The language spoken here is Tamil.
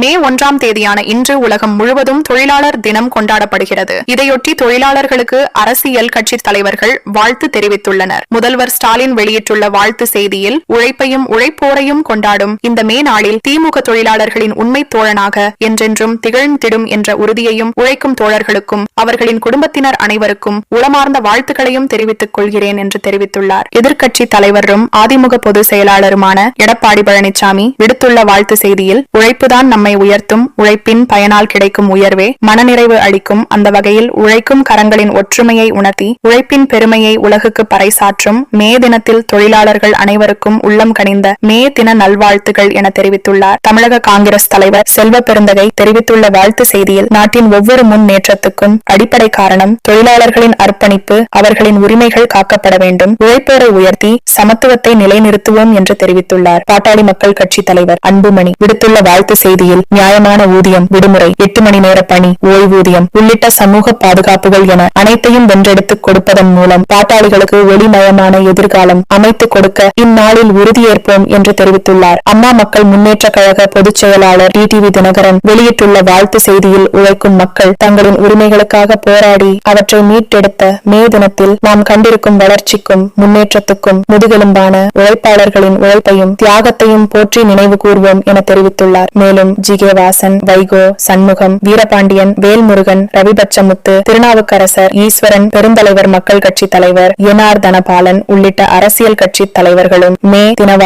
மே 1ஆம் தேதியான இன்று உலகம் முழுவதும் தொழிலாளர் தினம் கொண்டாடப்படுகிறது. இதையொட்டி தொழிலாளர்களுக்கு அரசியல் கட்சி தலைவர்கள் வாழ்த்து தெரிவித்துள்ளனர். முதல்வர் ஸ்டாலின் வெளியிட்டுள்ள வாழ்த்து செய்தியில், உழைப்பையும் உழைப்போரையும் கொண்டாடும் இந்த மே நாளில் திமுக தொழிலாளர்களின் உண்மை தோழனாக என்றென்றும் திகழ்ந்திடும் என்ற உறுதியையும் உழைக்கும் தோழர்களுக்கும் அவர்களின் குடும்பத்தினர் அனைவருக்கும் உளமார்ந்த வாழ்த்துக்களையும் தெரிவித்துக் கொள்கிறேன் என்று தெரிவித்துள்ளார். எதிர்க்கட்சி தலைவரும் அதிமுக பொதுச் செயலாளருமான எடப்பாடி பழனிசாமி விடுத்துள்ள வாழ்த்து செய்தியில், உழைப்புதான் நம்மை உயர்த்தும், உழைப்பின் பயனால் கிடைக்கும் உயர்வே மனநிறைவு அளிக்கும். அந்த வகையில் உழைக்கும் கரங்களின் ஒற்றுமையை உணர்த்தி உழைப்பின் பெருமையை உலகுக்கு பறைசாற்றும் மே தினத்தில் தொழிலாளர்கள் அனைவருக்கும் உள்ளம் கனிந்த மே தின நல்வாழ்த்துகள் என தெரிவித்துள்ளார். தமிழக காங்கிரஸ் தலைவர் செல்வ பெருந்தகை தெரிவித்துள்ள வாழ்த்து செய்தியில், நாட்டின் ஒவ்வொரு முன்னேற்றத்துக்கும் அடிப்படை காரணம் தொழிலாளர்களின் அர்ப்பணிப்பு, அவர்களின் உரிமைகள் காக்கப்பட வேண்டும், உழைப்போரை உயர்த்தி சமத்துவத்தை நிலைநிறுத்துவோம் என்று தெரிவித்துள்ளார். பாட்டாளி மக்கள் கட்சி தலைவர் அன்புமணி விடுத்துள்ள வாழ்த்து செய்தியில், நியாயமான ஊதியம், விடுமுறை, 8 மணி நேர பணி, ஓய்வூதியம் உள்ளிட்ட சமூக பாதுகாப்புகள் என அனைத்தையும் வென்றெடுத்துக் கொடுப்பதன் மூலம் பாட்டாளிகளுக்கு ஒளிமயமான எதிர்காலம் அமைத்துக் கொடுக்க இந்நாளில் உறுதியேற்போம் என்று தெரிவித்துள்ளார். அம்மா மக்கள் முன்னேற்ற கழக பொதுச் செயலாளர் டிடிவி தினகரன் வெளியிட்டுள்ள வாழ்த்து செய்தியில், உழைக்கும் மக்கள் தங்களின் உரிமைகளுக்காக போராடி அவற்றை மீட்டெடுத்த மே தினத்தில் நாம் கண்டிருக்கும் வளர்ச்சிக்கும் முன்னேற்றத்துக்கும் முதுகெலும்பான உழைப்பாளர்களின் உழைப்பையும் தியாகத்தையும் போற்றி நினைவு கூர்வோம் என தெரிவித்துள்ளார். மேலும் ஜி.கே. வாசன், வைகோ, சண்முகம், வீரபாண்டியன், வேல்முருகன், ரவிபட்சமுத்து, திருநாவுக்கரசர், ஈஸ்வரன், பெருந்தலைவர் மக்கள் கட்சி தலைவர் என்.ஆர். தனபாலன் உள்ளிட்ட அரசியல் கட்சி தலைவர்களும் மே தின